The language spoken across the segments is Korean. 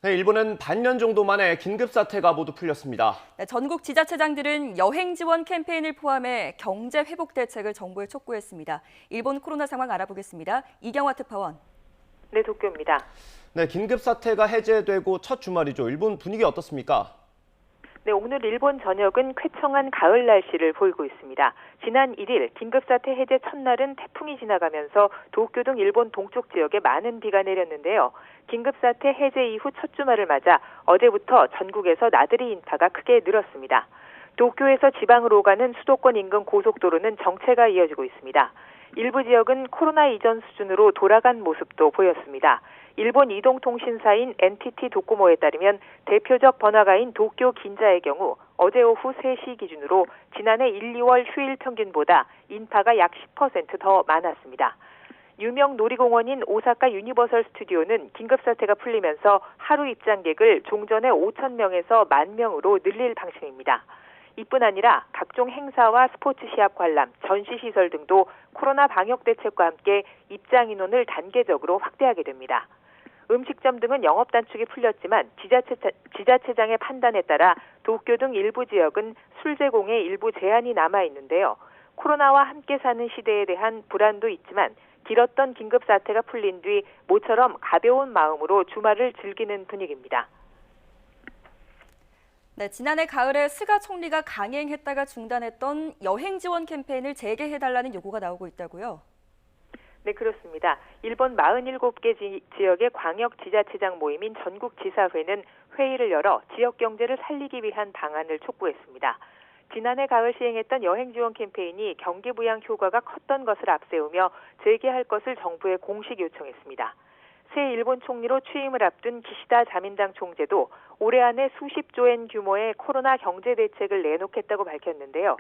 네, 일본은 반년 정도 만에 긴급사태가 모두 풀렸습니다. 네, 전국 지자체장들은 여행 지원 캠페인을 포함해 경제 회복 대책을 정부에 촉구했습니다. 일본 코로나 상황 알아보겠습니다. 이경화 특파원. 네, 도쿄입니다. 네, 긴급사태가 해제되고 첫 주말이죠. 일본 분위기 어떻습니까? 네, 오늘 일본 전역은 쾌청한 가을 날씨를 보이고 있습니다. 지난 1일 긴급사태 해제 첫날은 태풍이 지나가면서 도쿄 등 일본 동쪽 지역에 많은 비가 내렸는데요. 긴급사태 해제 이후 첫 주말을 맞아 어제부터 전국에서 나들이 인파가 크게 늘었습니다. 도쿄에서 지방으로 가는 수도권 인근 고속도로는 정체가 이어지고 있습니다. 일부 지역은 코로나 이전 수준으로 돌아간 모습도 보였습니다. 일본 이동통신사인 NTT 도코모에 따르면 대표적 번화가인 도쿄 긴자의 경우 어제 오후 3시 기준으로 지난해 1, 2월 휴일 평균보다 인파가 약 10% 더 많았습니다. 유명 놀이공원인 오사카 유니버설 스튜디오는 긴급사태가 풀리면서 하루 입장객을 종전의 5천 명에서 1만 명으로 늘릴 방침입니다. 이뿐 아니라 각종 행사와 스포츠 시합 관람, 전시시설 등도 코로나 방역 대책과 함께 입장 인원을 단계적으로 확대하게 됩니다. 음식점 등은 영업 단축이 풀렸지만 지자체장의 판단에 따라 도쿄 등 일부 지역은 술 제공에 일부 제한이 남아 있는데요. 코로나와 함께 사는 시대에 대한 불안도 있지만 길었던 긴급 사태가 풀린 뒤 모처럼 가벼운 마음으로 주말을 즐기는 분위기입니다. 네, 지난해 가을에 스가 총리가 강행했다가 중단했던 여행 지원 캠페인을 재개해달라는 요구가 나오고 있다고요? 네, 그렇습니다. 일본 47개 지역의 광역지자체장 모임인 전국지사회는 회의를 열어 지역 경제를 살리기 위한 방안을 촉구했습니다. 지난해 가을 시행했던 여행 지원 캠페인이 경기 부양 효과가 컸던 것을 앞세우며 재개할 것을 정부에 공식 요청했습니다. 새 일본 총리로 취임을 앞둔 기시다 자민당 총재도 올해 안에 수십조엔 규모의 코로나 경제 대책을 내놓겠다고 밝혔는데요.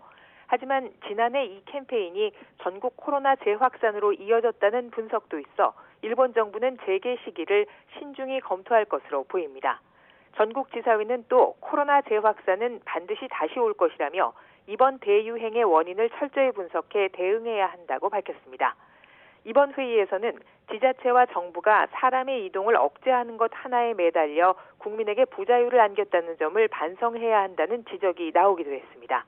하지만 지난해 이 캠페인이 전국 코로나 재확산으로 이어졌다는 분석도 있어 일본 정부는 재개 시기를 신중히 검토할 것으로 보입니다. 전국지사회는 또 코로나 재확산은 반드시 다시 올 것이라며 이번 대유행의 원인을 철저히 분석해 대응해야 한다고 밝혔습니다. 이번 회의에서는 지자체와 정부가 사람의 이동을 억제하는 것 하나에 매달려 국민에게 부자유를 안겼다는 점을 반성해야 한다는 지적이 나오기도 했습니다.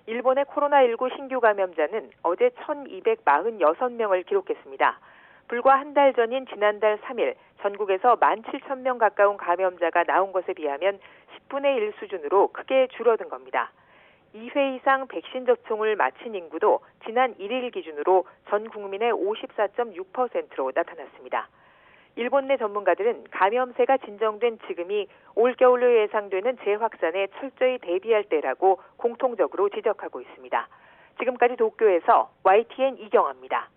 일본의 코로나19 신규 감염자는 어제 1,246명을 기록했습니다. 불과 한 달 전인 지난달 3일 전국에서 17,000명 가까운 감염자가 나온 것에 비하면 10분의 1 수준으로 크게 줄어든 겁니다. 2회 이상 백신 접종을 마친 인구도 지난 1일 기준으로 전 국민의 54.6%로 나타났습니다. 일본 내 전문가들은 감염세가 진정된 지금이 올겨울로 예상되는 재확산에 철저히 대비할 때라고 공통적으로 지적하고 있습니다. 지금까지 도쿄에서 YTN 이경아입니다.